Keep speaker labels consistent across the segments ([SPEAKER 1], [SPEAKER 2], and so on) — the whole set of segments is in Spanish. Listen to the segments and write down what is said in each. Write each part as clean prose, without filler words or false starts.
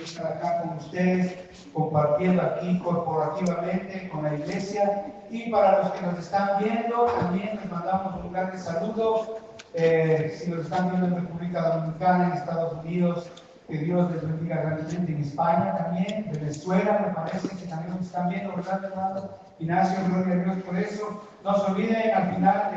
[SPEAKER 1] estar acá con ustedes, compartiendo aquí corporativamente con la iglesia. Y para los que nos están viendo, también les mandamos un grande saludo. Si nos están viendo en República Dominicana, en Estados Unidos, que Dios les bendiga grandemente, en España también, Venezuela, me parece que también nos están viendo, ¿verdad, hermano? Ignacio, gloria a Dios por eso. No se olviden al final,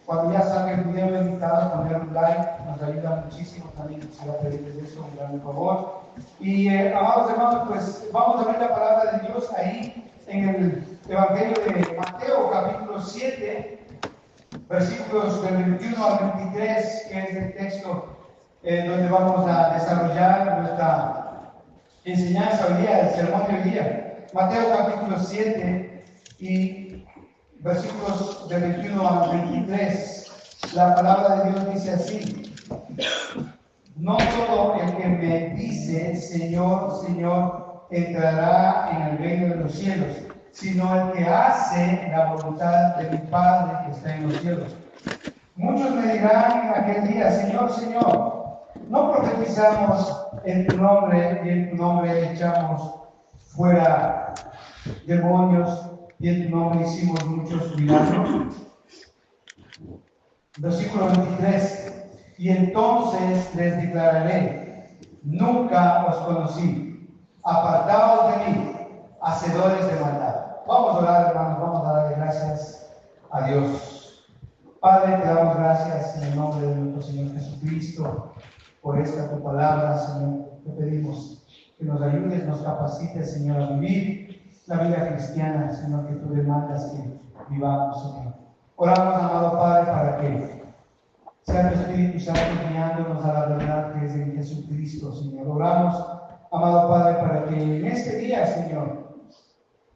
[SPEAKER 1] cuando ya salga el video editado, poner un like, nos ayuda muchísimo también, quisiera pedirles eso, un gran favor. Y amados hermanos, pues vamos a ver la palabra de Dios ahí en el Evangelio de Mateo, capítulo 7, versículos del 21 al 23, que es el texto donde vamos a desarrollar nuestra enseñanza hoy día, el sermón de hoy día. Mateo capítulo 7 y versículos del 21 al 23. La palabra de Dios dice así: no todo el que me dice Señor, Señor, entrará en el reino de los cielos, sino el que hace la voluntad de mi Padre que está en los cielos. Muchos me dirán en aquel día: Señor, Señor, no profetizamos en tu nombre y en tu nombre echamos fuera demonios y en tu nombre hicimos muchos milagros. Versículo 23. Y entonces les declararé: nunca os conocí, apartaos de mí, hacedores de maldad. Vamos a orar, hermanos, vamos a darle gracias a Dios. Padre, te damos gracias en el nombre de nuestro Señor Jesucristo por esta tu palabra, Señor. Te pedimos que nos ayudes, nos capacites, Señor, a vivir la vida cristiana, Señor, que tú demandas que vivamos, Señor. Oramos, amado Padre, para que sea tu Espíritu Santo guiándonos a la verdad que es en Jesucristo, Señor. Oramos, amado Padre, para que en este día, Señor,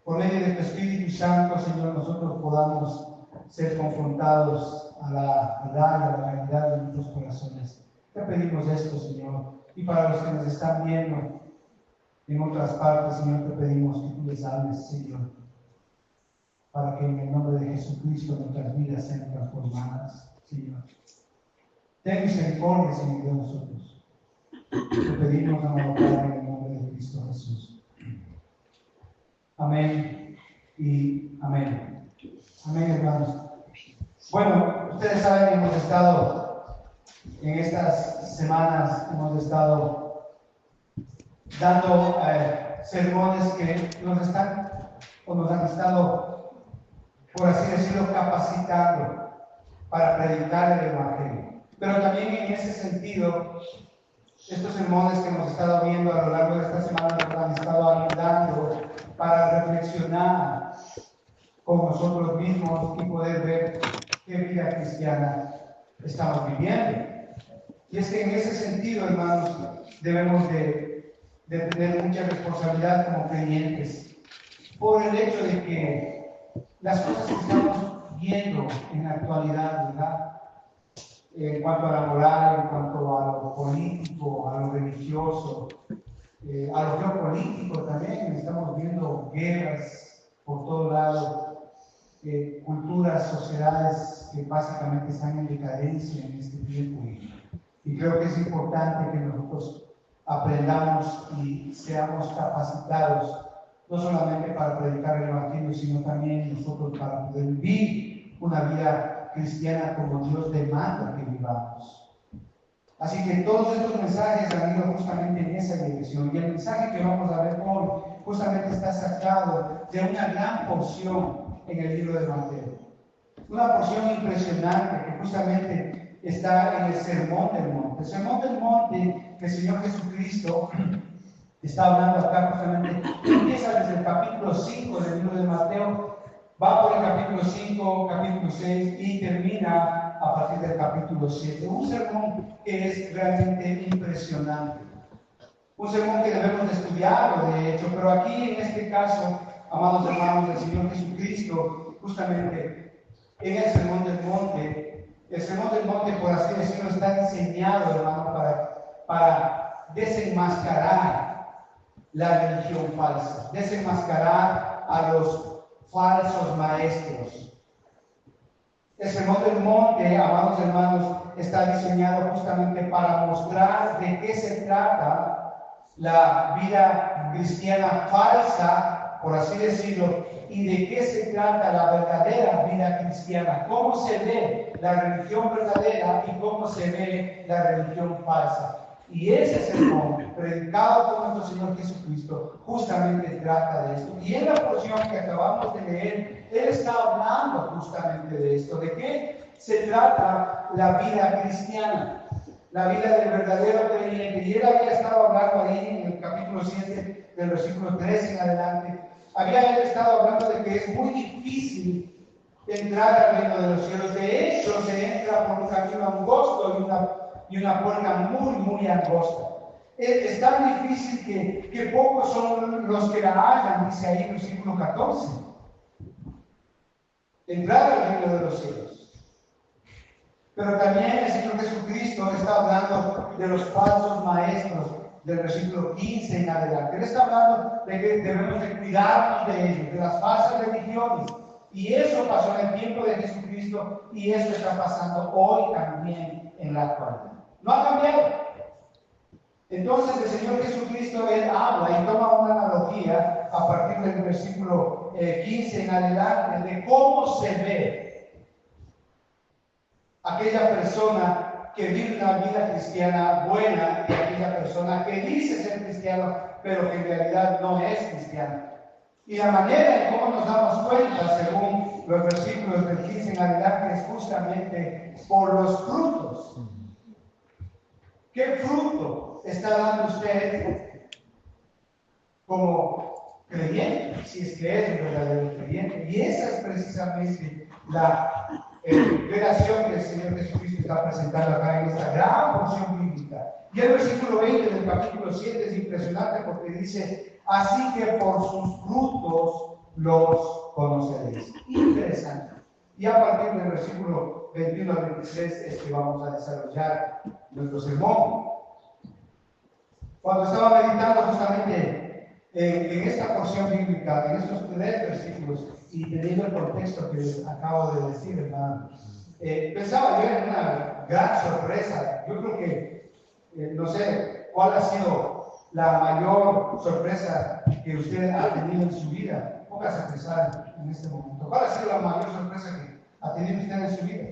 [SPEAKER 1] por medio de tu Espíritu Santo, Señor, nosotros podamos ser confrontados a la verdad y a la realidad de nuestros corazones. Te pedimos esto, Señor. Y para los que nos están viendo en otras partes, Señor, te pedimos que tú les hables, Señor, para que en el nombre de Jesucristo nuestras vidas sean transformadas, Señor. Ten misericordia, Señor, de nosotros. Te pedimos, amado Padre, en el nombre de Cristo Jesús. Amén y amén. Amén, hermanos. Bueno, ustedes saben, hemos estado en estas semanas, hemos estado dando sermones que nos han estado, por así decirlo, capacitando para predicar el Evangelio. Pero también en ese sentido, estos sermones que hemos estado viendo a lo largo de esta semana nos han estado ayudando para reflexionar con nosotros mismos y poder ver qué vida cristiana estamos viviendo. Y es que en ese sentido, hermanos, debemos de tener mucha responsabilidad como creyentes por el hecho de que las cosas que estamos viendo en la actualidad, ¿verdad? En cuanto a la moral, en cuanto a lo político, a lo religioso, a lo geopolítico también, estamos viendo guerras por todo lado, culturas, sociedades que básicamente están en decadencia en este tiempo. Y creo que es importante que nosotros aprendamos y seamos capacitados, no solamente para predicar el Evangelio, sino también nosotros para poder vivir una vida cristiana como Dios demanda que vivamos. Así que todos estos mensajes han ido justamente en esa dirección. Y el mensaje que vamos a ver hoy justamente está sacado de una gran porción en el libro de Mateo. Una porción impresionante que justamente está en el Sermón del Monte. El Sermón del Monte que el Señor Jesucristo está hablando acá justamente, empieza desde el capítulo 5 del libro de Mateo, va por el capítulo 5, capítulo 6 y termina a partir del capítulo 7. Un sermón que es realmente impresionante. Un sermón que debemos de estudiarlo, de hecho, pero aquí en este caso, amados hermanos del Señor Jesucristo, justamente en el Sermón del Monte, por así decirlo, está diseñado, hermano, para desenmascarar la religión falsa, desenmascarar a los falsos maestros. El Sermón del Monte, amados hermanos, está diseñado justamente para mostrar de qué se trata la vida cristiana falsa, por así decirlo, y de qué se trata la verdadera vida cristiana, cómo se ve la religión verdadera y cómo se ve la religión falsa. Y ese sermón, predicado por nuestro Señor Jesucristo, justamente trata de esto. Y en la porción que acabamos de leer, Él está hablando justamente de esto. ¿De qué se trata la vida cristiana? La vida del verdadero creyente. Y Él había estado hablando ahí en el capítulo 7, del versículo 3 en adelante. Había Él estado hablando de que es muy difícil entrar al reino de los cielos. De hecho, se entra por un camino angosto y una puerta muy, muy angosta. Es tan difícil que pocos son los que la hallan, dice ahí en el versículo 14. Entrar al reino de los cielos. Pero también el Señor Jesucristo está hablando de los falsos maestros, del versículo 15 en adelante. Él está hablando de que debemos de cuidarnos de ellos, de las falsas religiones. Y eso pasó en el tiempo de Jesucristo y eso está pasando hoy también en la actualidad. No ha cambiado. Entonces el Señor Jesucristo, Él habla y toma una analogía a partir del versículo 15 en adelante de cómo se ve aquella persona que vive una vida cristiana buena y aquella persona que dice ser cristiano, pero que en realidad no es cristiano. Y la manera en cómo nos damos cuenta, según los versículos del 15 en adelante, es justamente por los frutos. ¿Qué fruto está dando usted como creyente? Si es que es un verdadero creyente. Y esa es precisamente la relación que el Señor Jesucristo está presentando acá en esta gran porción bíblica. Y el versículo 20 del capítulo 7 es impresionante porque dice: así que por sus frutos los conoceréis. Interesante. Y a partir del versículo 21 al 23 es que vamos a desarrollar nuestro sermón. Cuando estaba meditando justamente en esta porción bíblica, en estos 3 versículos, y teniendo el contexto que les acabo de decir, hermano, pensaba yo en una gran sorpresa. Yo creo que, no sé, ¿cuál ha sido la mayor sorpresa que usted ha tenido en su vida? Póngase a pensar en este momento. ¿Cuál ha sido la mayor sorpresa que ha tenido usted en su vida?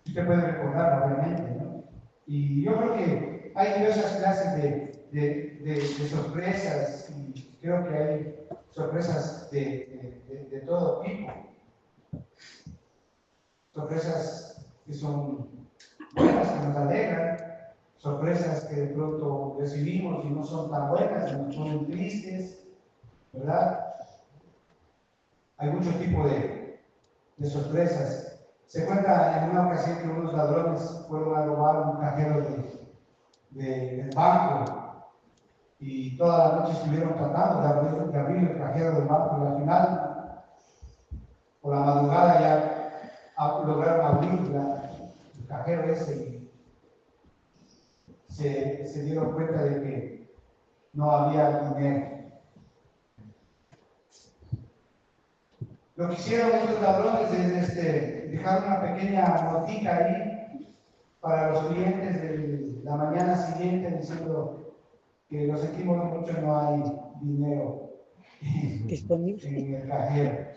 [SPEAKER 1] Usted puede recordarla, obviamente, ¿no? Y yo creo que hay diversas clases de sorpresas, y creo que hay sorpresas de todo tipo. Sorpresas que son buenas, que nos alegran, sorpresas que de pronto recibimos y no son tan buenas, y nos ponen tristes, ¿verdad? Hay muchos tipos de sorpresas. Se cuenta en una ocasión que unos ladrones fueron a robar un cajero del banco y toda la noche estuvieron tratando de abrir el cajero del banco, y al final, por la madrugada, ya lograron abrir el cajero ese y se dieron cuenta de que no había dinero. Lo que hicieron estos ladrones es dejar una pequeña notica ahí para los clientes de la mañana siguiente diciendo que lo sentimos mucho, no hay dinero en el cajero.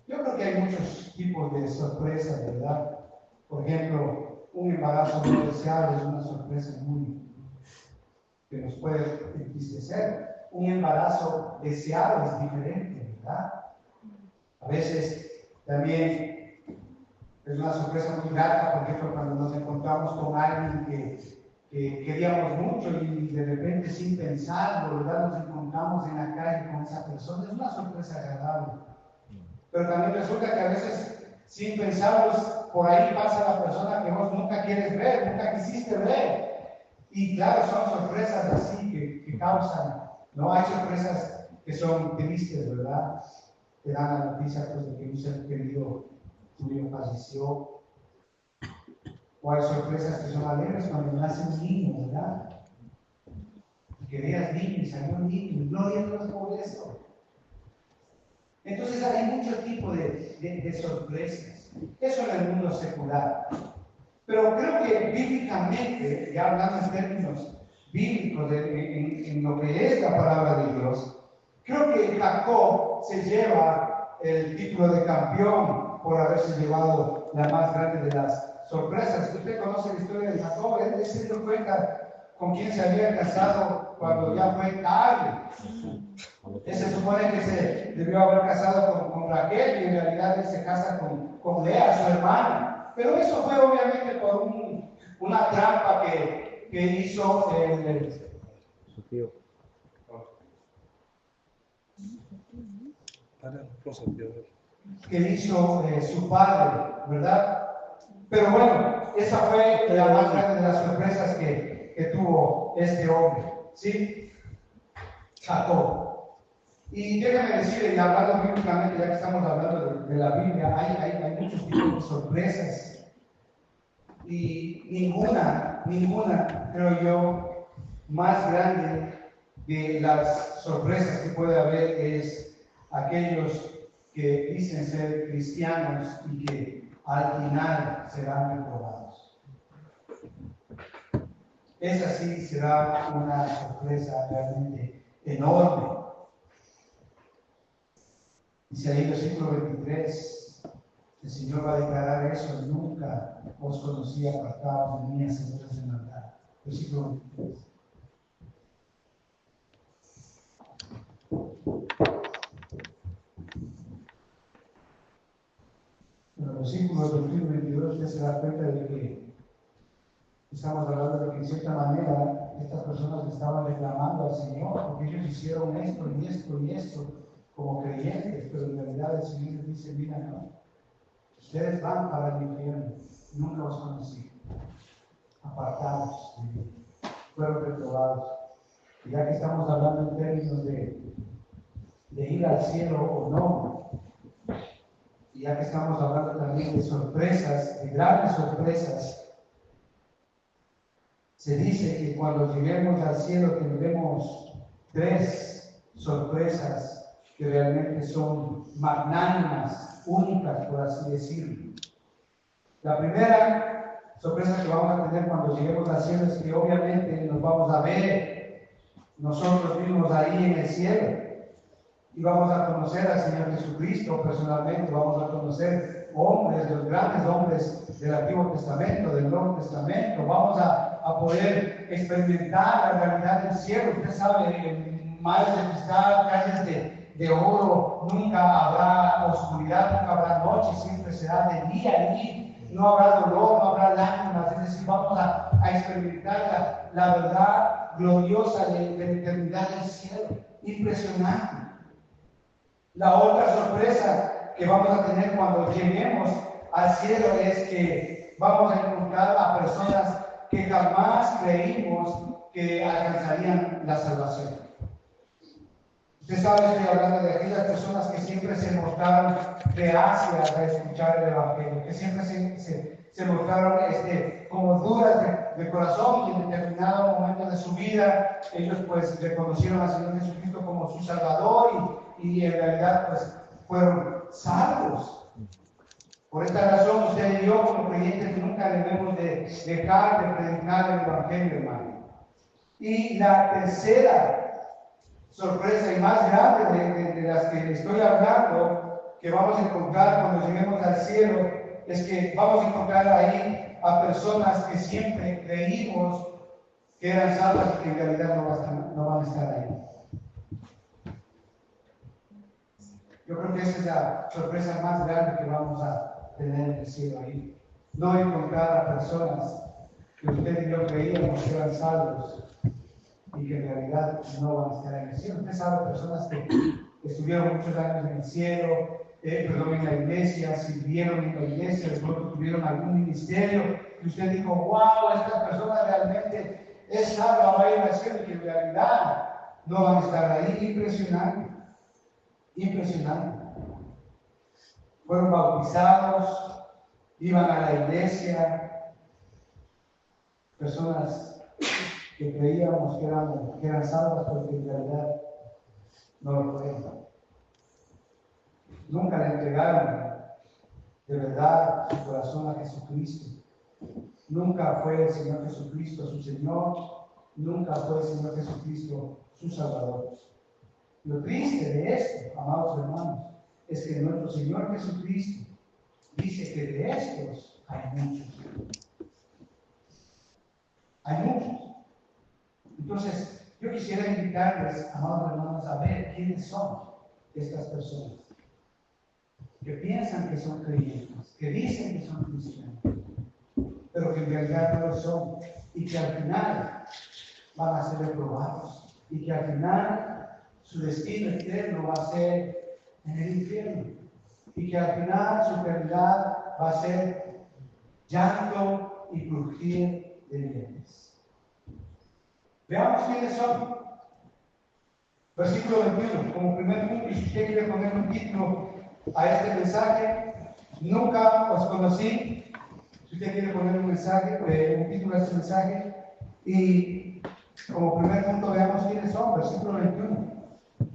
[SPEAKER 1] Yo creo que hay muchos tipos de sorpresas, ¿verdad? Por ejemplo, un embarazo no deseado es una sorpresa que nos puede entristecer. Un embarazo deseado es diferente, ¿verdad? A veces también es una sorpresa muy grata, por ejemplo, cuando nos encontramos con alguien que queríamos mucho y de repente, sin pensarlo, ¿verdad?, nos encontramos en la calle con esa persona. Es una sorpresa agradable. Pero también resulta que a veces, sin pensarlo, por ahí pasa la persona que vos nunca quieres ver, nunca quisiste ver. Y claro, son sorpresas así que causan, ¿no? Hay sorpresas que son tristes, ¿verdad? Te dan la noticia, pues, de que un ser querido tuyo falleció. O hay sorpresas que son alegres cuando nace un niño, ¿verdad? Y que veas niño y salió un niño, y gloria a Dios por eso. Entonces hay muchos tipos de sorpresas. Eso en el mundo secular. Pero creo que bíblicamente, ya hablando en términos bíblicos, en lo que es la palabra de Dios, creo que Jacob se lleva el título de campeón por haberse llevado la más grande de las sorpresas. Usted conoce la historia de Jacob, él se dio cuenta con quién se había casado cuando ya fue tarde. Él se supone que se debió haber casado con Raquel y en realidad él se casa con Lea, su hermana. Pero eso fue obviamente por una trampa que hizo
[SPEAKER 2] su tío.
[SPEAKER 1] Que hizo su padre, ¿verdad? Pero bueno, esa fue la más grande de las sorpresas que tuvo este hombre, ¿sí? Jacob. Y déjame decirle, y hablando bíblicamente, ya que estamos hablando de la Biblia, hay muchos tipos de sorpresas. Y ninguna, creo yo, más grande de las sorpresas que puede haber es aquellos que dicen ser cristianos y que al final serán reprobados. Esa sí será una sorpresa realmente enorme. Dice ahí el versículo 23, el Señor va a declarar eso: nunca os conocí apartados de mí, hacedores de maldad. Versículo 23. En el versículo 21 y 22 usted se da cuenta de que estamos hablando de que en cierta manera estas personas le estaban reclamando al Señor porque ellos hicieron esto y esto y esto como creyentes, pero en realidad el Señor les dice: mira, no, ustedes van para el infierno, nunca os conocí, apartados de mí, fueron reprobados. Y ya que estamos hablando en términos de ir al cielo o no, y ya que estamos hablando también de sorpresas, de grandes sorpresas, se dice que cuando lleguemos al cielo tendremos 3 sorpresas que realmente son magnánimas, únicas, por así decirlo. La primera sorpresa que vamos a tener cuando lleguemos al cielo es que obviamente nos vamos a ver nosotros mismos ahí en el cielo y vamos a conocer al Señor Jesucristo personalmente, vamos a conocer hombres, los grandes hombres del Antiguo Testamento, del Nuevo Testamento, vamos a poder experimentar la realidad del cielo. Usted sabe, en mares de cristal, calles de oro, nunca habrá oscuridad, nunca habrá noche, siempre será de día y no habrá dolor, no habrá lágrimas, es decir, vamos a experimentar la verdad gloriosa de la eternidad del cielo. Impresionante. La otra sorpresa que vamos a tener cuando lleguemos al cielo es que vamos a encontrar a personas que jamás creímos que alcanzarían la salvación. Usted sabe, estoy hablando de aquellas personas que siempre se mostraron reacias a escuchar el Evangelio, que siempre se mostraron como duras de corazón, y en determinado momento de su vida ellos pues reconocieron al Señor Jesucristo como su Salvador y en realidad pues fueron salvos. Por esta razón usted y yo como creyentes nunca debemos de dejar de predicar el Evangelio, hermano. Y la tercera sorpresa y más grande de las que estoy hablando, que vamos a encontrar cuando lleguemos al cielo, es que vamos a encontrar ahí a personas que siempre creímos que eran salvas y que en realidad no van a estar ahí. Yo creo que esa es la sorpresa más grande que vamos a tener en el cielo ahí. No encontrar a personas que usted y yo creíamos que eran salvos y que en realidad no van a estar en el cielo. Usted sabe, personas que estuvieron muchos años en el cielo, en la iglesia, sirvieron en la iglesia, de pronto tuvieron algún ministerio, y usted dijo: wow, esta persona realmente es salva, va a ir al cielo, y que en realidad no van a estar ahí. Impresionante, impresionante. Fueron bautizados, iban a la iglesia, personas que creíamos que eran salvas, pero que en realidad no lo fueron. Nunca le entregaron de verdad su corazón a Jesucristo. Nunca fue el Señor Jesucristo su Señor, nunca fue el Señor Jesucristo su Salvador. Lo triste de esto, amados hermanos, es que nuestro Señor Jesucristo dice que de estos hay muchos. Hay muchos. Entonces, yo quisiera invitarles, amados hermanos, a ver quiénes son estas personas que piensan que son creyentes, que dicen que son cristianos, pero que en realidad no lo son, y que al final van a ser reprobados, y que al final su destino eterno va a ser en el infierno, y que al final su eternidad va a ser llanto y crujir de dientes. Veamos quiénes son. Versículo 21, como primer punto, y si usted quiere poner un título a este mensaje, nunca os conocí. Si usted quiere poner un título a este mensaje, y como primer punto veamos quiénes son. Versículo 21.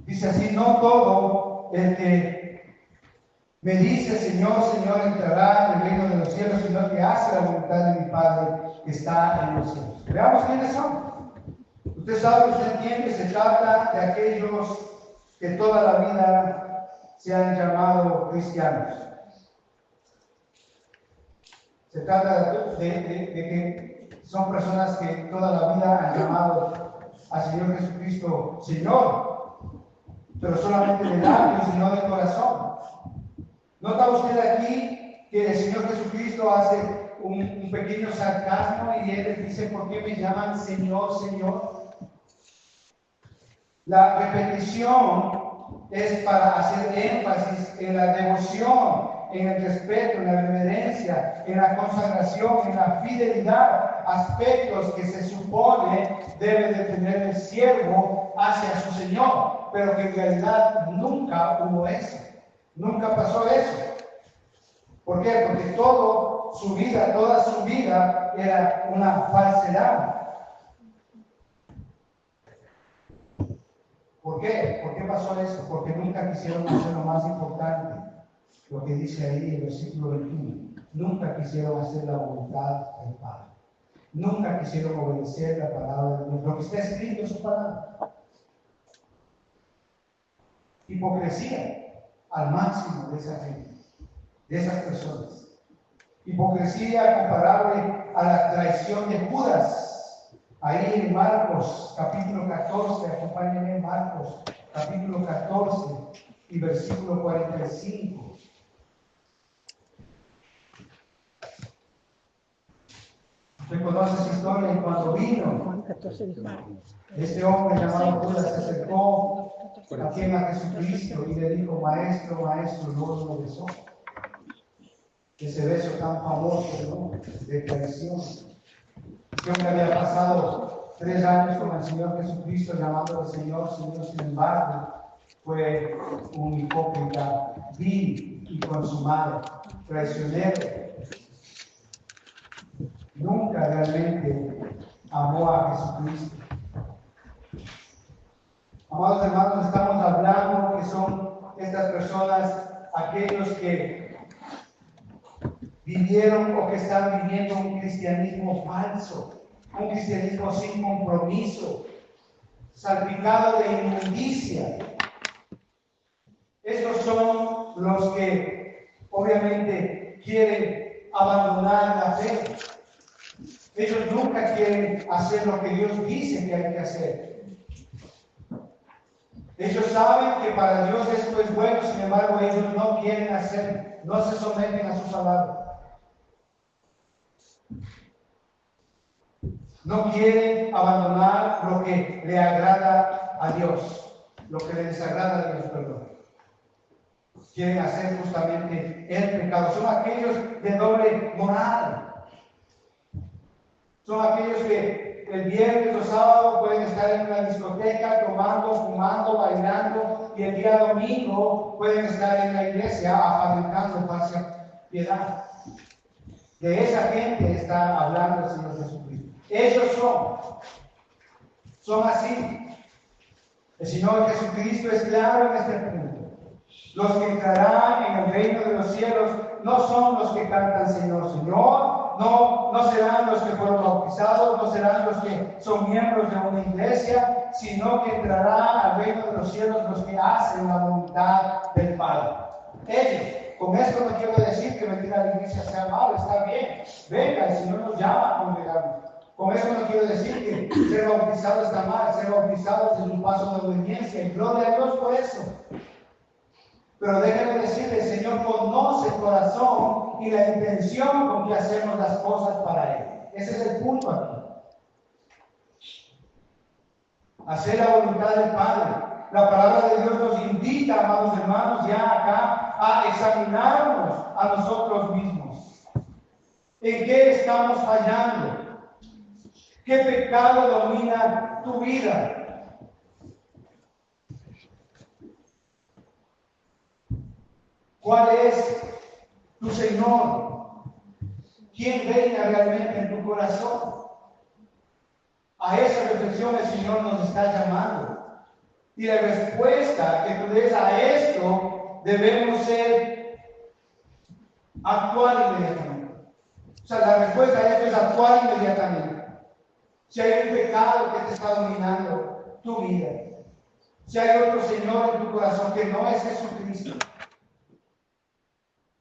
[SPEAKER 1] Dice así: no todo el que me dice Señor, Señor, entrará en el reino de los cielos, sino el que hace la voluntad de mi Padre que está en los cielos. Veamos quiénes son. Usted sabe, usted entiende, se trata de aquellos que toda la vida se han llamado cristianos. Se trata de que son personas que toda la vida han llamado al Señor Jesucristo Señor, pero solamente de labios y no de corazón. ¿Nota usted aquí que el Señor Jesucristo hace un pequeño sarcasmo y Él les dice: ¿por qué me llaman Señor, Señor? La repetición es para hacer énfasis en la devoción, en el respeto, en la reverencia, en la consagración, en la fidelidad, aspectos que se supone debe de tener el siervo hacia su Señor, pero que en realidad nunca hubo eso, nunca pasó eso. ¿Por qué? Porque toda su vida era una falsedad. ¿Por qué? ¿Por qué pasó eso? Porque nunca quisieron hacer lo más importante, lo que dice ahí en el versículo 21. Nunca quisieron hacer la voluntad del Padre. Nunca quisieron obedecer la palabra de Dios, lo que está escrito en su palabra. Hipocresía al máximo de esa gente, de esas personas. Hipocresía comparable a la traición de Judas. Ahí en Marcos, capítulo 14, acompáñenme en Marcos, capítulo 14 y versículo 45. Usted conoce esa historia, y cuando vino este hombre llamado Judas, se acercó a Jesucristo y le dijo: Maestro, Maestro, luego lo besó. Ese beso tan famoso, ¿no?, de traición. Este hombre había pasado 3 años con el Señor Jesucristo, llamándole Señor, Señor. Sin embargo, fue un hipócrita, vil y consumado, traicionero. Nunca realmente amó a Jesucristo. Amados hermanos, estamos hablando que son estas personas aquellos que vivieron o que están viviendo un cristianismo falso, un cristianismo sin compromiso, salpicado de inmundicia. Estos son los que obviamente quieren abandonar la fe. Ellos nunca quieren hacer lo que Dios dice que hay que hacer. Ellos saben que para Dios esto es bueno, sin embargo ellos no quieren hacer, no se someten a su palabra. No quieren abandonar lo que le agrada a Dios, lo que le desagrada a Dios, perdón. Quieren hacer justamente el pecado. Son aquellos de doble moral. Son aquellos que el viernes o sábado pueden estar en una discoteca tomando, fumando, bailando, y el día domingo pueden estar en la iglesia fabricando falsa piedad. De esa gente está hablando el Señor Jesucristo. Ellos son así. El Señor Jesucristo es claro en este punto. Los que entrarán en el reino de los cielos no son los que cantan Señor, Señor, no serán los que fueron bautizados, no serán los que son miembros de una iglesia, sino que entrarán al reino de los cielos los que hacen la voluntad del Padre. Ellos. Con esto no quiero decir que venir a la iglesia sea malo, está bien. Venga, el Señor nos llama a congregarnos. Con esto no quiero decir que ser bautizado está mal, ser bautizado es un paso de obediencia, y gloria a Dios por eso. Pero déjenme decirle, el Señor conoce el corazón y la intención con que hacemos las cosas para Él. Ese es el punto aquí. Hacer la voluntad del Padre. La palabra de Dios nos invita, amados hermanos, ya acá a examinarnos a nosotros mismos. ¿En qué estamos fallando? ¿Qué pecado domina tu vida? ¿Cuál es tu Señor? ¿Quién reina realmente en tu corazón? A esa reflexión el Señor nos está llamando. Y la respuesta que tú des a esto debemos ser actuar inmediatamente. O sea, la respuesta a esto es actuar inmediatamente. Si hay un pecado que te está dominando tu vida, si hay otro Señor en tu corazón que no es Jesucristo,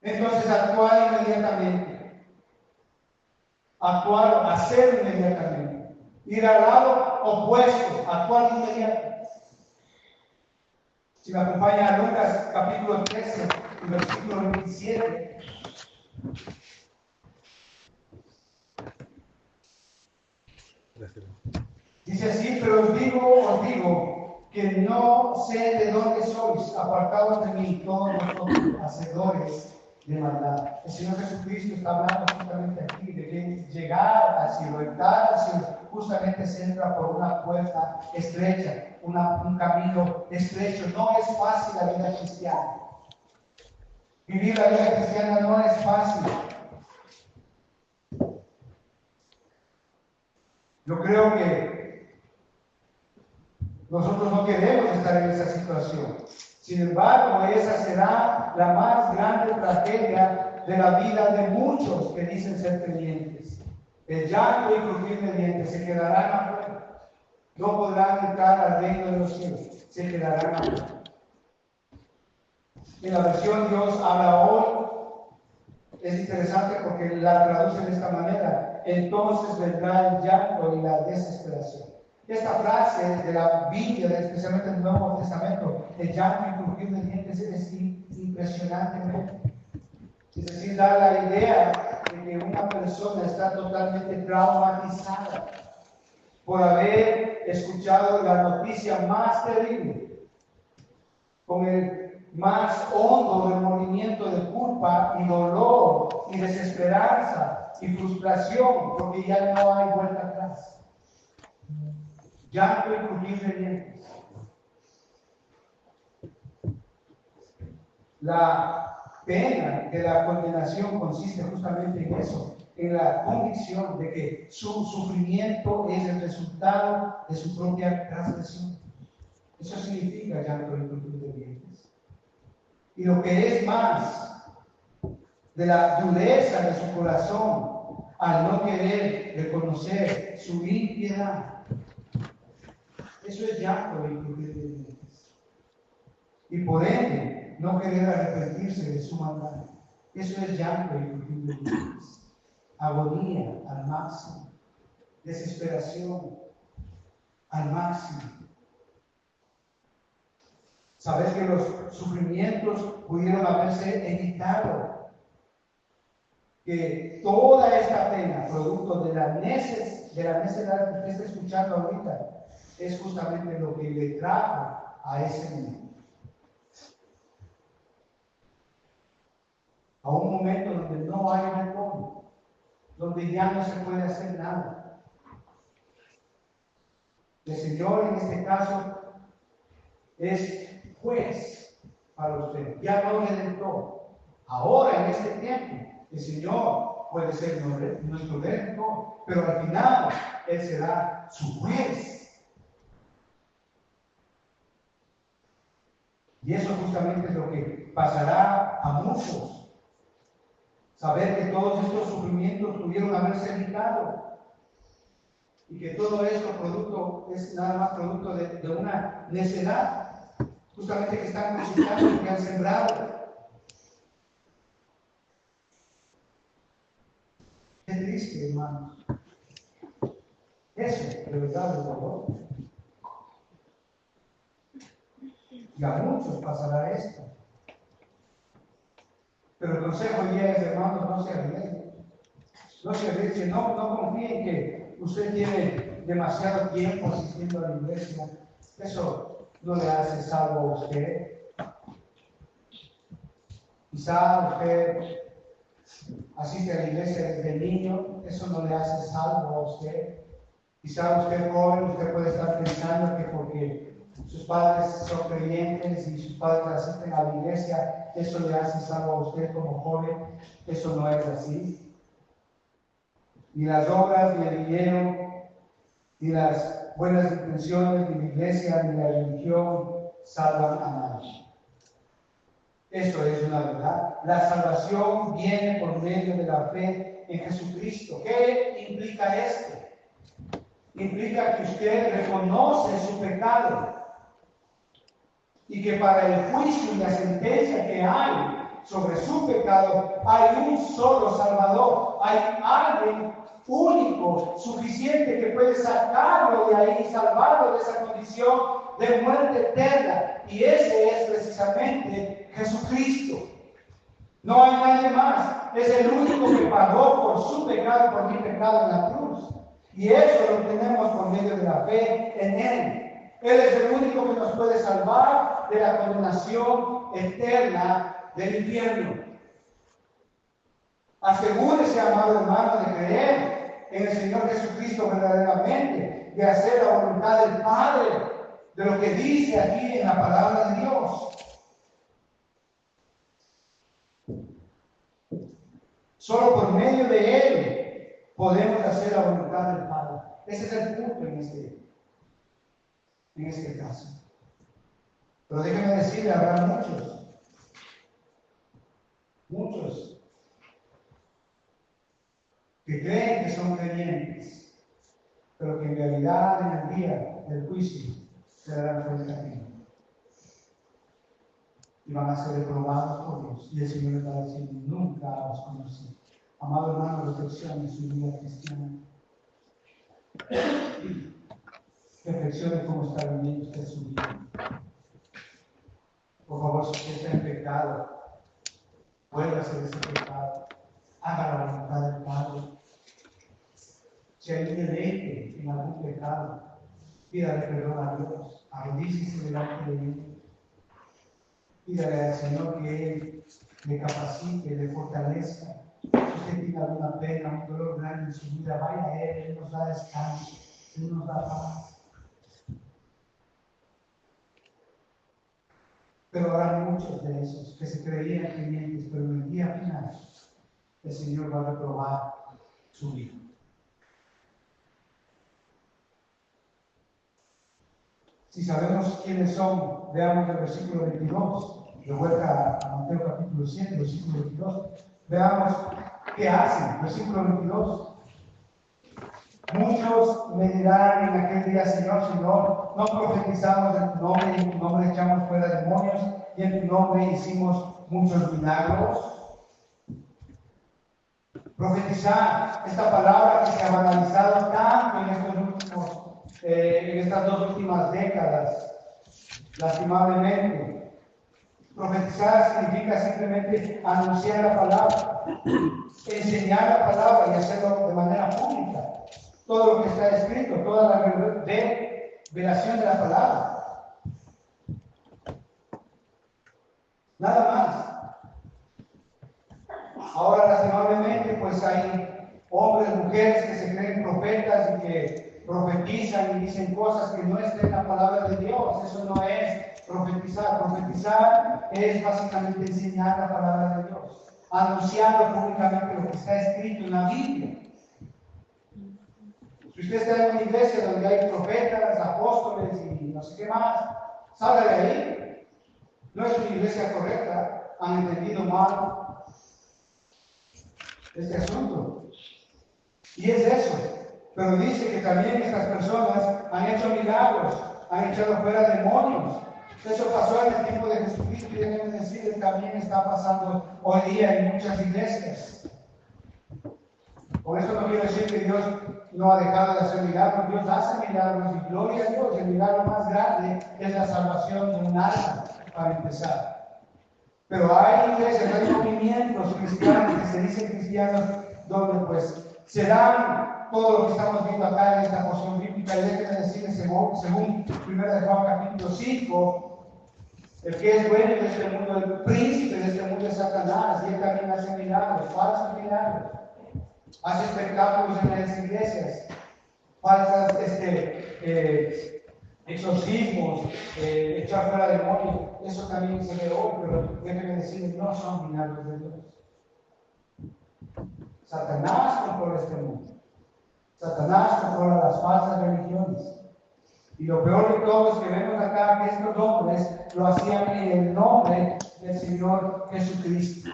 [SPEAKER 1] entonces actuar inmediatamente. Actuar, hacer inmediatamente. Ir al lado opuesto, actuar inmediatamente. Si me acompaña a Lucas capítulo 13, versículo 27. Dice así, pero os digo, que no sé de dónde sois, apartados de mí, todos vosotros, hacedores de maldad. El Señor Jesucristo está hablando justamente aquí, de que llegar al cielo, entrar al cielo, justamente se entra por una puerta estrecha, un camino estrecho. No es fácil la vida cristiana. Vivir la vida cristiana no es fácil. Yo creo que nosotros no queremos estar en esa situación. Sin embargo, esa será la más grande tragedia de la vida de muchos que dicen ser creyentes. El llanto y crujir de dientes se quedarán afuera. No podrán entrar al reino de los cielos. Se quedarán afuera. En la versión Dios habla hoy es interesante porque la traduce de esta manera. Entonces vendrá el llanto y la desesperación. Esta frase de la Biblia, especialmente del Nuevo Testamento, el llanto y crujir de dientes, es impresionantemente. Es decir, da la idea de que una persona está totalmente traumatizada por haber escuchado la noticia más terrible, con el más hondo remordimiento de culpa y dolor y desesperanza y frustración, porque ya no hay vuelta atrás. Llanto y crujir de dientes. La pena de la condenación consiste justamente en eso, en la convicción de que su sufrimiento es el resultado de su propia transgresión. Eso significa llanto y crujir de dientes. Y lo que es más, de la dureza de su corazón al no querer reconocer su impiedad. Eso es llanto y crujir de dientes. Y por ende, no querer arrepentirse de su maldad. Eso es llanto y crujir de dientes. Agonía al máximo. Desesperación al máximo. Sabes que los sufrimientos pudieron haberse evitado. Que toda esta pena, producto de la necesidad que usted está escuchando ahorita, es justamente lo que le trajo a ese momento. A un momento donde no hay retorno, donde ya no se puede hacer nada. El Señor en este caso es juez para usted, ya no redentor. Ahora en este tiempo, el Señor puede ser nuestro redentor, pero al final Él será su juez. Y eso justamente es lo que pasará a muchos. Saber que todos estos sufrimientos pudieron haberse evitado y que todo esto es nada más producto de una necedad, justamente que están cosechando lo que han sembrado. Qué triste, hermanos. Eso, de verdad, es dolor. Y a muchos pasará esto. Pero el consejo hoy día es, hermanos, no se arriesguen. No se arriesguen, no confíen que usted tiene demasiado tiempo asistiendo a la iglesia. Eso no le hace salvo a usted. Quizá usted asiste a la iglesia desde niño, eso no le hace salvo a usted. Quizá usted joven, usted puede estar pensando que porque sus padres son creyentes y sus padres asisten a la iglesia, eso le hace salvo a usted como joven. Eso no es así. Ni las obras, ni el dinero, ni las buenas intenciones, ni la iglesia, ni la religión salvan a nadie. Esto es una verdad. La salvación viene por medio de la fe en Jesucristo. ¿Qué implica esto? Implica que usted reconoce su pecado y que para el juicio y la sentencia que hay sobre su pecado hay un solo Salvador. Hay alguien único, suficiente, que puede sacarlo de ahí, salvarlo de esa condición de muerte eterna. Y ese es precisamente Jesucristo. No hay nadie más. Es el único que pagó por su pecado, por mi pecado en la cruz. Y eso lo tenemos por medio de la fe en Él. Él es el único que nos puede salvar de la condenación eterna del infierno. Asegúrese, amado hermano, de creer en el Señor Jesucristo verdaderamente, de hacer la voluntad del Padre, de lo que dice aquí en la palabra de Dios. Solo por medio de Él podemos hacer la voluntad del Padre. Ese es el punto en este caso. Pero déjeme decirle, habrá muchos que creen que son creyentes, pero que en realidad en el día del juicio se darán cuenta que no. Y van a ser reprobados por Dios. Y el Señor está diciendo: nunca os conocí. Amado hermano, reflexione su vida cristiana. Reflexione cómo está viviendo usted su vida. Por favor, si usted está en pecado, vuélvase de ese pecado. Haga la voluntad del Padre. Si hay un deleite en algún pecado, pídale perdón a Dios. Arrodíllese delante de Él. Pídale al Señor que Él le capacite, le fortalezca. Si usted tiene alguna pena, un dolor grande en su vida, vaya a Él. Él nos da descanso, Él nos da paz. Pero habrá muchos de esos que se creían creyentes, pero en el día final el Señor va a reprobar su vida. Si sabemos quiénes son, veamos el versículo 22, de vuelta a Mateo capítulo 7, versículo 22. Veamos qué hacen, versículo 22. Muchos me dirán en aquel día: Señor, Señor, no profetizamos en tu nombre, y en tu nombre echamos fuera demonios, y en tu nombre hicimos muchos milagros. Profetizar, esta palabra que se ha banalizado tanto en estas dos últimas décadas, lastimablemente. Profetizar significa simplemente anunciar la palabra, enseñar la palabra y hacerlo de manera pública. Todo lo que está escrito, toda la revelación de la palabra. Nada más. Ahora, lastimablemente, pues hay hombres, mujeres que se creen profetas y que profetizan y dicen cosas que no están en la palabra de Dios. Eso no es profetizar. Profetizar es básicamente enseñar la palabra de Dios, anunciando públicamente lo que está escrito en la Biblia. Si usted está en una iglesia donde hay profetas, apóstoles y no sé qué más, salga de ahí. No es una iglesia correcta, han entendido mal. este asunto. Y es eso. Pero dice que también estas personas han hecho milagros, han echado fuera demonios. Eso pasó en el tiempo de Jesucristo y déjenme decirles, también está pasando hoy día en muchas iglesias. Con esto no quiero decir que Dios no ha dejado de hacer milagros. Dios hace milagros y gloria a Dios. El milagro más grande es la salvación de un alma, para empezar. Pero hay iglesias, hay movimientos cristianos que se dicen cristianos donde pues se dan todo lo que estamos viendo acá en esta porción bíblica. Y déjenme decirles, según 1 de Juan capítulo 5, el que es bueno de este mundo, el príncipe de este mundo es Satanás, y él también hace milagros, falsos milagros. Hace espectáculos en las iglesias, falsas exorcismos, echar fuera demonios. Eso también se ve hoy, pero déjenme decirles, no son milagros de Dios. Satanás controla este mundo. Satanás controla las falsas religiones. Y lo peor de todo es que vemos acá que estos hombres lo hacían en el nombre del Señor Jesucristo.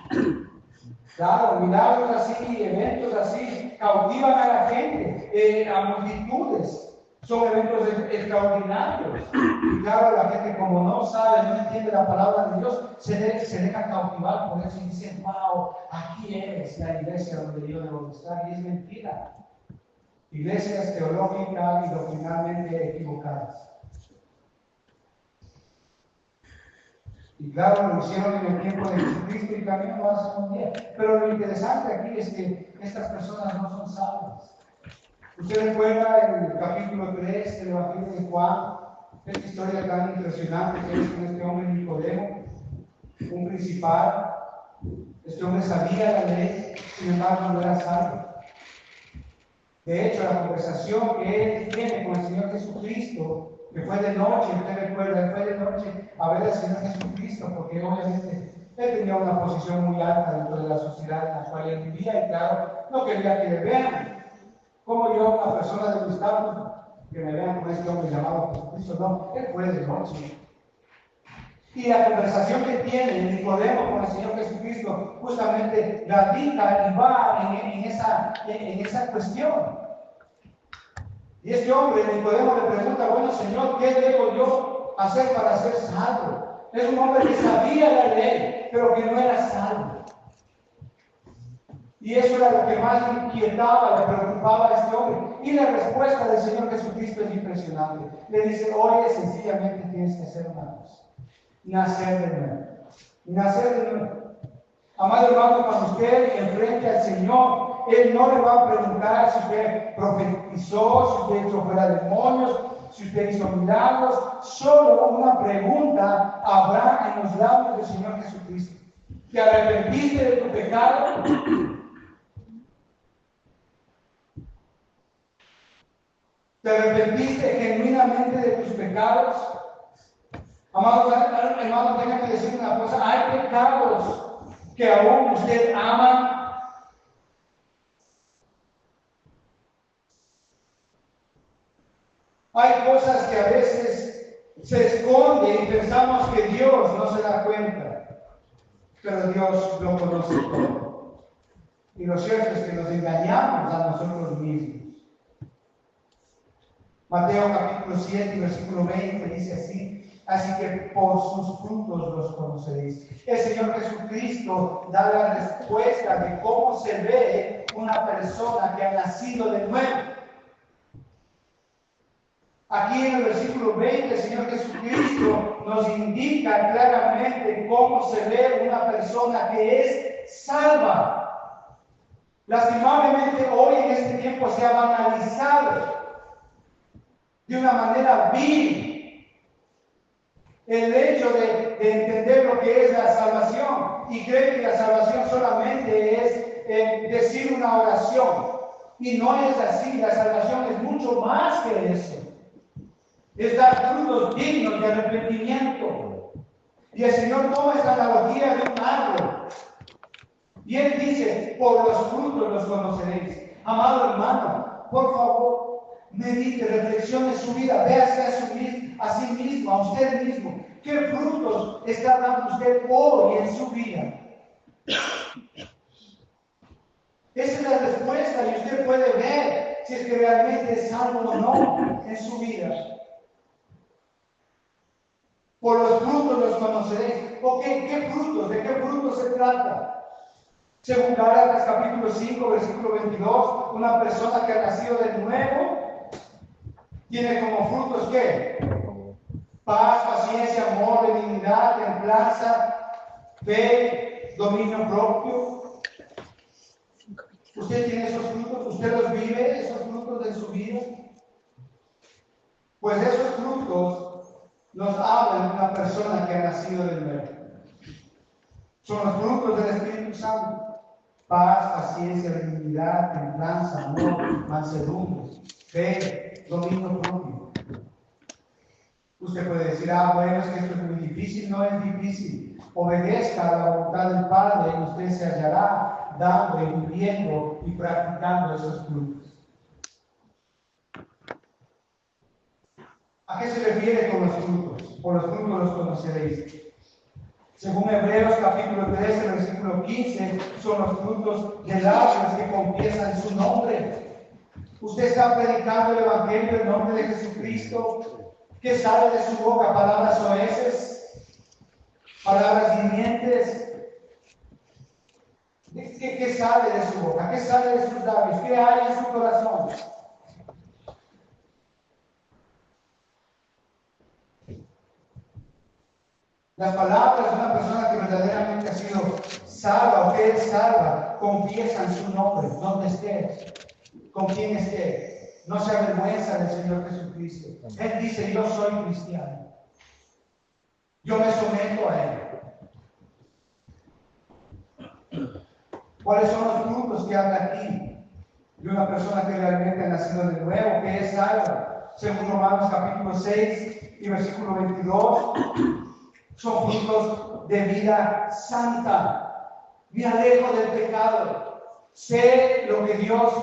[SPEAKER 1] Claro, milagros así, eventos así, cautivan a la gente, a multitudes. Son eventos extraordinarios. Y claro, la gente como no sabe, no entiende la palabra de Dios, se deja cautivar por eso y dicen, wow, aquí es la iglesia donde yo debo estar. Y es mentira. Iglesias teológicas y doctrinalmente equivocadas. Y claro, lo hicieron en el tiempo de Jesucristo y también lo hacen hoy día. Pero lo interesante aquí es que estas personas no son salvas. Usted recuerda el capítulo 3 del Evangelio de Juan, esta historia tan impresionante que es con este hombre Nicodemo, un principal. Este hombre sabía la ley, sin embargo no era salvo. De hecho, la conversación que él tiene con el Señor Jesucristo, que fue de noche, usted recuerda, fue de noche a ver al Señor Jesucristo, porque obviamente él tenía una posición muy alta dentro de la sociedad en la cual él vivía y claro, no quería que le vean. Como yo, una persona de Gustavo, que me vean con este hombre llamado Jesucristo, no, él fue de noche. Y la conversación que tiene Nicodemo con el Señor Jesucristo justamente radica y va en esa cuestión. Y este hombre, Nicodemo, le pregunta, bueno Señor, ¿qué debo yo hacer para ser salvo? Es un hombre que sabía la ley, pero que no era salvo. Y eso era lo que más le inquietaba, le preocupaba a este hombre. Y la respuesta del Señor Jesucristo es impresionante. Le dice, oye, sencillamente tienes que hacer una cosa. Nacer de nuevo. Nacer de nuevo. Amado hermano, cuando usted enfrente al Señor, Él no le va a preguntar si usted profetizó, si usted echó fuera demonios, si usted hizo milagros. Solo una pregunta habrá en los labios del Señor Jesucristo. ¿Te arrepentiste de tu pecado? ¿Te arrepentiste genuinamente de tus pecados? Amados hermanos, déjame decir una cosa. Hay pecados que aún usted ama. Hay cosas que a veces se esconden y pensamos que Dios no se da cuenta. Pero Dios lo conoce todo. Y lo cierto es que nos engañamos a nosotros mismos. Mateo capítulo 7, versículo 20 dice así: así que por sus frutos los conoceréis. El Señor Jesucristo da la respuesta de cómo se ve una persona que ha nacido de nuevo. Aquí en el versículo 20 el Señor Jesucristo nos indica claramente cómo se ve una persona que es salva. Lastimablemente hoy en este tiempo se ha banalizado de una manera vil el hecho de entender lo que es la salvación y cree que la salvación solamente es decir una oración. Y no es así, la salvación es mucho más que eso. Es dar frutos dignos de arrepentimiento. Y el Señor toma esta analogía de un árbol. Y Él dice, por los frutos los conoceréis. Amado hermano, por favor, medite, reflexione su vida, véase a sí mismo, a usted mismo. ¿Qué frutos está dando usted hoy en su vida? Esa es la respuesta y usted puede ver si es que realmente es salvo o no en su vida. Por los frutos los conoceréis. Ok, ¿qué frutos? ¿De qué frutos se trata? Según Gálatas capítulo 5, versículo 22, una persona que ha nacido de nuevo tiene como frutos ¿qué? Paz, paciencia, amor, benignidad, templanza, fe, dominio propio. ¿Usted tiene esos frutos? ¿Usted los vive, esos frutos de su vida? Pues esos frutos nos hablan de una persona que ha nacido de nuevo. Son los frutos del Espíritu Santo. Paz, paciencia, benignidad, templanza, amor, mansedumbre, fe, dominio propio. Usted puede decir, bueno, es que esto es muy difícil. No es difícil. Obedezca a la voluntad del Padre y usted se hallará dando y viviendo y practicando esos frutos. ¿A qué se refiere con los frutos? Por los frutos los conoceréis. Según Hebreos capítulo 13, versículo 15, son los frutos de labios que confiesan su nombre. Usted está predicando el Evangelio en nombre de Jesucristo. ¿Qué sale de su boca? ¿Palabras soeces? ¿Palabras hirientes? ¿Qué sale de su boca? ¿Qué sale de sus labios? ¿Qué hay en su corazón? Las palabras de una persona que verdaderamente ha sido salva o que es salva confiesan su nombre, donde esté, con quien esté. No se avergüenza del Señor Jesucristo. Él dice, yo soy cristiano. Yo me someto a Él. ¿Cuáles son los frutos que habla aquí de una persona que realmente ha nacido de nuevo, que es salva? Según Romanos capítulo 6 y versículo 22. Son frutos de vida santa. Me alejo del pecado. Sé lo que Dios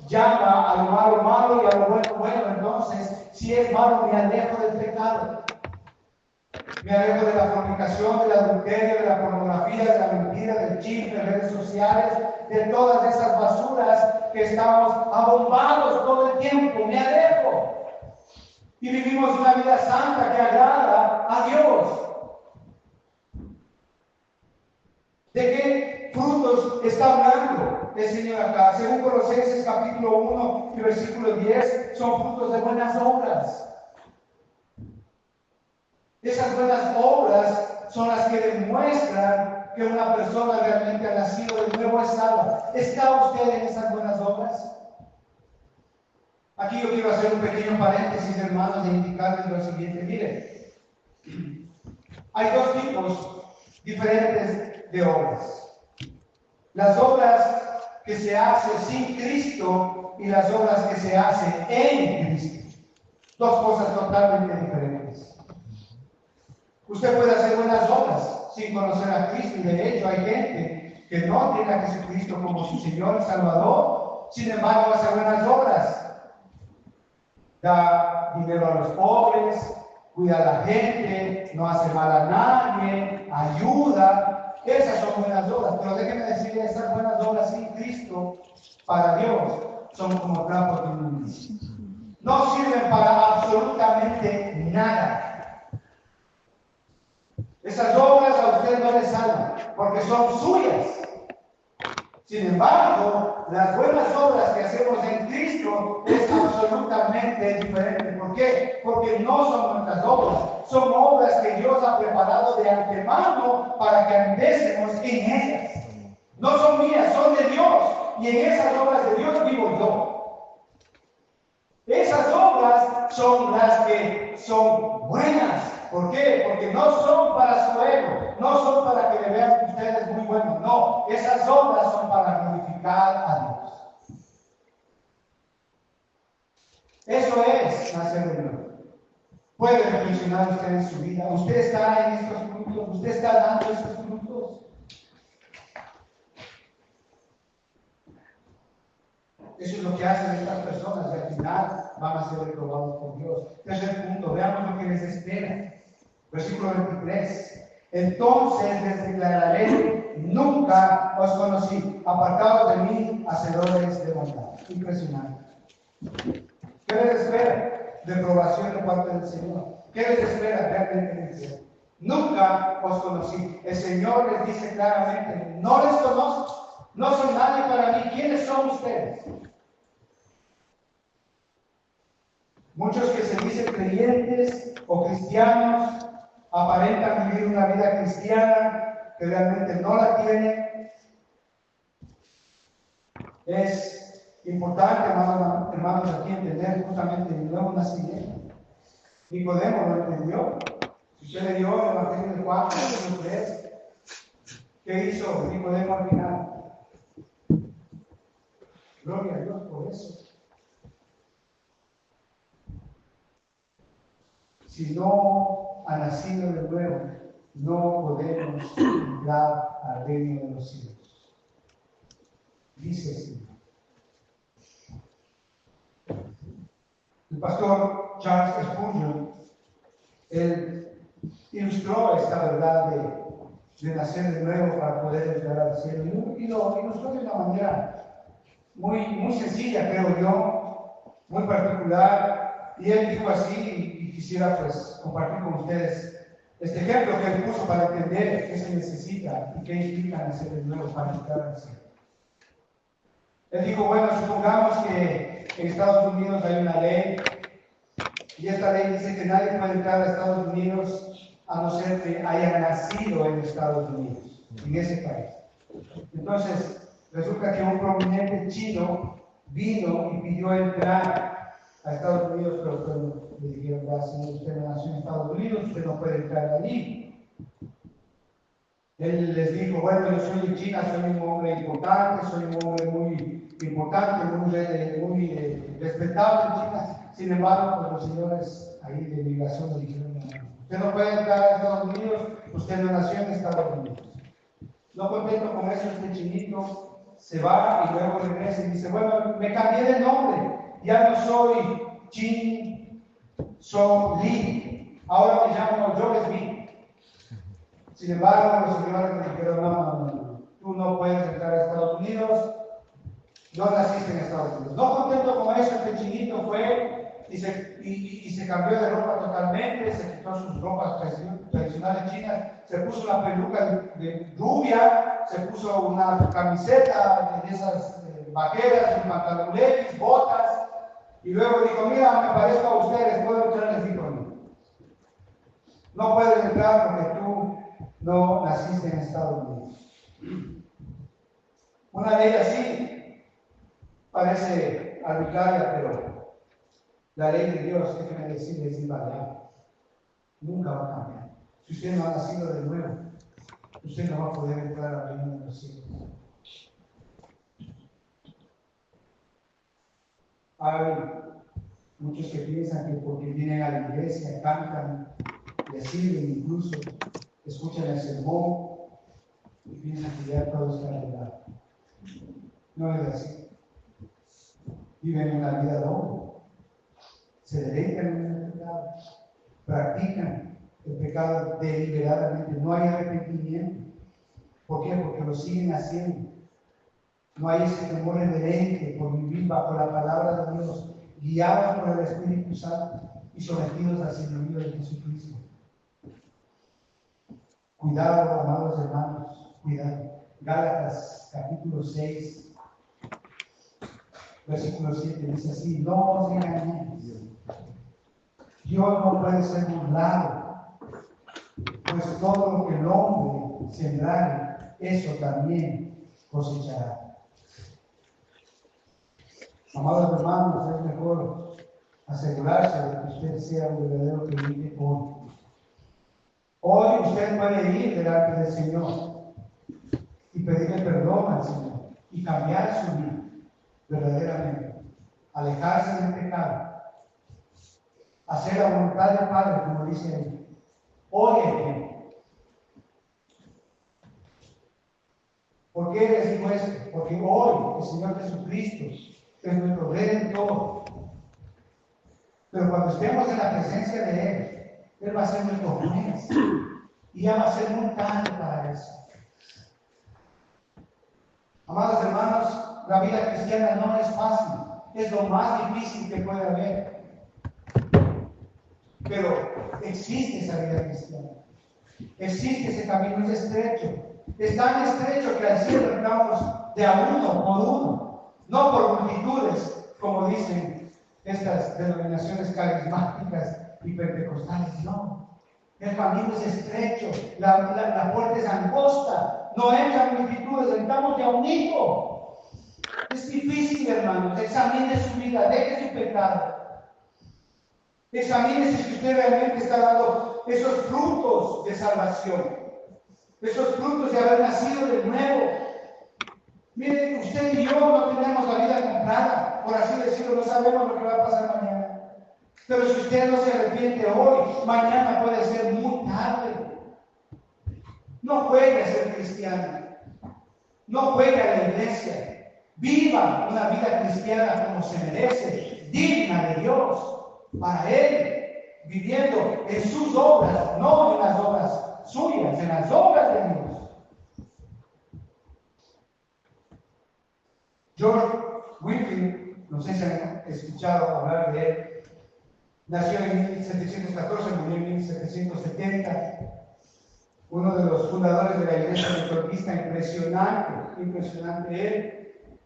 [SPEAKER 1] llama a lo malo malo y a lo bueno bueno. Entonces, si es malo, me alejo del pecado. Me alejo de la fornicación, del adulterio, de la pornografía, de la mentira, del chisme, de redes sociales, de todas esas basuras que estamos abombados todo el tiempo. Me alejo. Y vivimos una vida santa que agrada a Dios. ¿De qué frutos está hablando el Señor acá? Según Colosenses capítulo 1 y versículo 10, son frutos de buenas obras. Esas buenas obras son las que demuestran que una persona realmente ha nacido de nuevo, es salva. ¿Está usted en esas buenas obras? Aquí yo quiero hacer un pequeño paréntesis, hermanos, de indicarles lo siguiente. Miren, hay dos tipos diferentes de obras. Las obras que se hacen sin Cristo y las obras que se hacen en Cristo. Dos cosas totalmente diferentes. Usted puede hacer buenas obras sin conocer a Cristo, y de hecho hay gente que no tiene a Jesucristo como su Señor y Salvador, sin embargo hace buenas obras. Da dinero a los pobres, cuida a la gente, no hace mal a nadie, ayuda. Esas son buenas obras, pero déjenme decirle, esas buenas obras sin Cristo, para Dios, son como trapos de inmundicia. No sirven para absolutamente nada. Esas obras a usted no le salvan, porque son suyas. Sin embargo, las buenas obras que hacemos en Cristo es absolutamente diferente. ¿Por qué? Porque no son nuestras obras, son obras que Dios ha preparado de antemano para que andésemos en ellas. No son mías, son de Dios. Y en esas obras de Dios vivo yo. Esas obras son las que son buenas. ¿Por qué? Porque no son para su ego, no son para que le vean que usted es muy bueno. No, esas obras son para glorificar a Dios. Eso es nacer de nuevo. Puede reflexionar usted en su vida. ¿Usted está en estos frutos? ¿Usted está dando estos frutos? Eso es lo que hacen estas personas y al final van a ser reprobados por Dios. Tercer punto, veamos lo que les espera. Versículo 23. Entonces les declararé nunca os conocí. Apartados de mí, hacedores de maldad. Impresionante. ¿Qué les espera? Reprobación de parte del Señor. ¿Qué les espera? Realmente en el cielo. Nunca os conocí. El Señor les dice claramente, no les conozco, no son nadie para mí. ¿Quiénes son ustedes? Muchos que se dicen creyentes o cristianos aparentan vivir una vida cristiana que realmente no la tienen. Es importante, hermanos, aquí entender justamente el nuevo nacimiento. Nicodemo lo entendió. Si usted leyó el Evangelio de Juan, capítulo 3, ¿qué hizo Nicodemo al final? Gloria a Dios por eso. Si no ha nacido de nuevo, no podemos entrar al reino de los cielos. Dice el Señor. El pastor Charles Spurgeon, él ilustró esta verdad de nacer de nuevo para poder entrar al cielo. Y lo ilustró de una manera muy sencilla, creo yo, muy particular. Y él dijo así, y quisiera pues compartir con ustedes este ejemplo que él puso para entender qué se necesita y qué implica nacer de nuevo para entrar al cielo. Él dijo, bueno, supongamos que en Estados Unidos hay una ley, y esta ley dice que nadie puede entrar a Estados Unidos a no ser que haya nacido en Estados Unidos, en ese país. Entonces, resulta que un prominente chino vino y pidió entrar a Estados Unidos, pero le dijeron, si usted no nació en Estados Unidos, usted no puede entrar allí. Él les dijo, bueno, yo soy de China, soy un hombre importante, soy un hombre muy importante, muy respetable en China. Sin embargo, pues los señores ahí de migración le dijeron, usted no puede entrar a Estados Unidos, usted no nació en Estados Unidos. No contento con eso, este chinito se va y luego regresa y dice, bueno, me cambié de nombre, ya no soy Chin Song Lee, ahora me llamo Joel Smith. Sin embargo, los señores me dijeron, no, tú no puedes entrar a Estados Unidos, no naciste en Estados Unidos. No contento con eso, este chinito fue y se cambió de ropa totalmente, se quitó sus ropas tradicionales chinas, se puso una peluca de rubia, se puso una camiseta de esas vaqueras, un pantalón levis, botas, y luego dijo, mira, me parezco a ustedes, puedo entrar, les dijo, no puedes entrar porque tú no naciste en Estados Unidos. Una ley así parece arbitraria, pero la ley de Dios, déjeme decirle, es invariable. Nunca va a cambiar. Si usted no ha nacido de nuevo, usted no va a poder entrar al reino de los cielos. Hay muchos que piensan que porque vienen a la iglesia, cantan, le sirven, incluso escuchan el sermón y piensan que ya todo está arreglado. No es así. Viven una vida doble. Se dedican en el pecado, practican el pecado deliberadamente. No hay arrepentimiento. ¿Por qué? Porque lo siguen haciendo. No hay ese temor reverente por vivir bajo la palabra de Dios, guiados por el Espíritu Santo y sometidos al señorío de Jesucristo. Cuidado, amados hermanos, cuidado. Gálatas, capítulo 6, versículo 7, dice así, no os engañéis. Dios no puede ser burlado, pues todo lo que el hombre sembrare, eso también cosechará. Amados hermanos, es mejor asegurarse de que usted sea un verdadero creyente hoy. Hoy usted puede ir delante del Señor y pedirle perdón al Señor y cambiar su vida verdaderamente, alejarse del pecado, hacer la voluntad del Padre, como dice él. Hoy es tiempo. ¿Por qué les digo esto? Porque hoy el Señor Jesucristo es nuestro Redentor. Pero cuando estemos en la presencia de Él va a ser nuestro juez. Y ya va a ser muy tarde para eso. Amados hermanos, la vida cristiana no es fácil, es lo más difícil que puede haber. Pero existe esa vida cristiana, existe ese camino, es estrecho, es tan estrecho que al cielo entramos de a uno por uno, no por multitudes, como dicen estas denominaciones carismáticas y pentecostales, no. El camino es estrecho, la puerta es angosta, no entran multitudes, entramos de a un hijo. Es difícil, hermanos. Examine su vida, deje su pecado. Examine si usted realmente está dando esos frutos de salvación, esos frutos de haber nacido de nuevo. Miren, usted y yo no tenemos la vida comprada, por así decirlo, no sabemos lo que va a pasar mañana. Pero si usted no se arrepiente hoy, mañana puede ser muy tarde. No juegue a ser cristiano, no juegue a la iglesia. Viva una vida cristiana como se merece, digna de Dios, para Él, viviendo en sus obras, no en las obras suyas, en las obras de Dios. George Whitefield, no sé si han escuchado hablar de él, nació en 1714, murió en 1770. Uno de los fundadores de la iglesia metodista, impresionante él,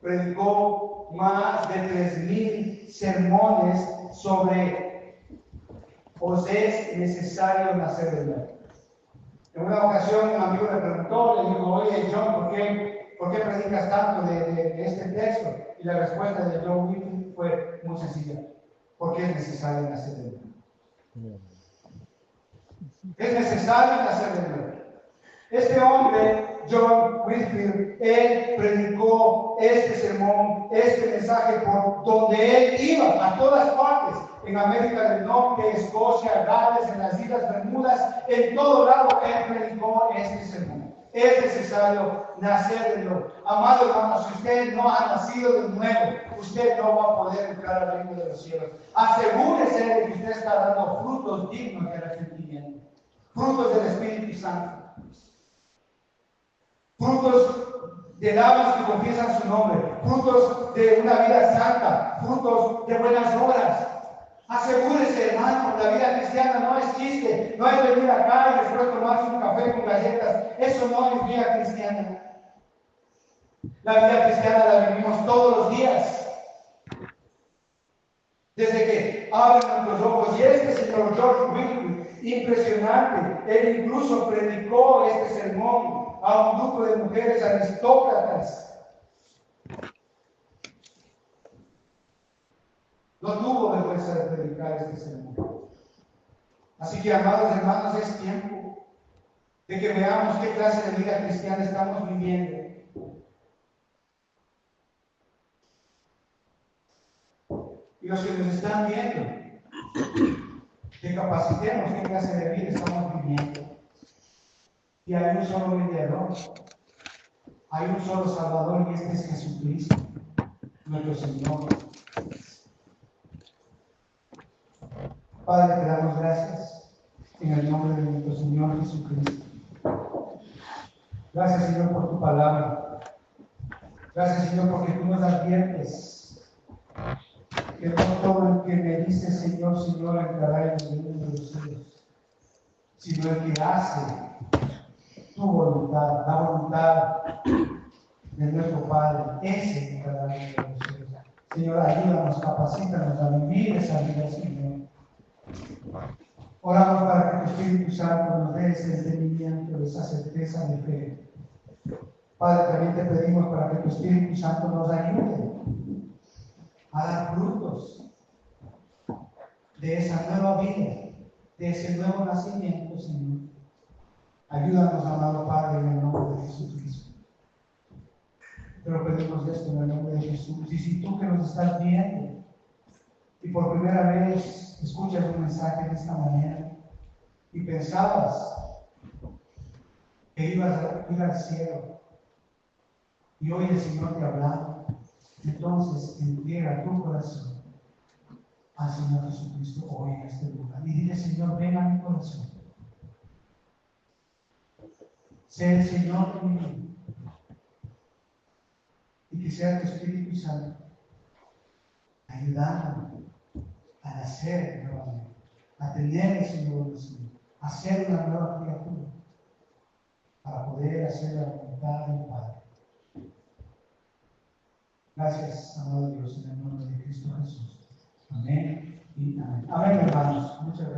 [SPEAKER 1] predicó más de 3,000 sermones sobre os es necesario nacer de nuevo. En una ocasión un amigo le preguntó, le dijo, oye John, ¿por qué predicas tanto de este texto? Y la respuesta de John Whitfield fue muy sencilla, porque es necesario nacer de nuevo. Es necesario nacer de nuevo. Este hombre, John Whitfield, él predicó este sermón, este mensaje por donde él iba, a todas partes, en América del Norte, Escocia, Gales, en las Islas Bermudas, en todo lado él predicó este sermón. Es necesario nacer de nuevo. Amado hermano, si usted no ha nacido de nuevo, usted no va a poder entrar al reino de los cielos. Asegúrese de que usted está dando frutos dignos de arrepentimiento, frutos del Espíritu Santo. Frutos de labios que confiesan su nombre, frutos de una vida santa, frutos de buenas obras. Asegúrese, hermano, la vida cristiana no es chiste, no es venir acá y después tomarse un café con galletas. Eso no es vida cristiana. La vida cristiana la vivimos todos los días. Desde que abren nuestros ojos. Y este señor George Whitfield, impresionante, él incluso predicó este sermón a un grupo de mujeres aristócratas. No tuvo vergüenza de predicar este sermón. Así que, amados hermanos, es tiempo de que veamos qué clase de vida cristiana estamos viviendo. Y los que nos están viendo, que capacitemos qué clase de vida estamos viviendo. Y hay un solo mediador, hay un solo Salvador, y este es Jesucristo, nuestro Señor. Padre, te damos gracias en el nombre de nuestro Señor Jesucristo. Gracias, Señor, por tu palabra. Gracias, Señor, porque tú nos adviertes que no todo el que me dice Señor, Señor, entrará en el reino de los cielos, sino el que hace tu voluntad, la voluntad de nuestro Padre, ese entrará en el reino de los cielos. Señor, ayúdanos, capacítanos a vivir esa vida, Señor. Oramos para que tu Espíritu Santo nos dé ese entendimiento, esa certeza de fe. Padre, también te pedimos para que tu Espíritu Santo nos ayude a dar frutos de esa nueva vida, de ese nuevo nacimiento, Señor. Ayúdanos, amado Padre, en el nombre de Jesucristo. Te lo pedimos esto en el nombre de Jesús. Y si tú que nos estás viendo y por primera vez escuchas un mensaje de esta manera y pensabas que ibas a ir al cielo y hoy el Señor te ha hablado, entonces entrega tu corazón al Señor Jesucristo hoy en este lugar y dile: Señor, ven a mi corazón, sé el Señor de mi vida, sea tu Espíritu Santo ayudando a nacer nuevamente, a tener ese nuevo nacimiento, a ser una nueva criatura, para poder hacer la voluntad del Padre. Gracias, amado Dios, en el nombre de Cristo Jesús. Amén y amén. Amén, hermanos. Muchas gracias.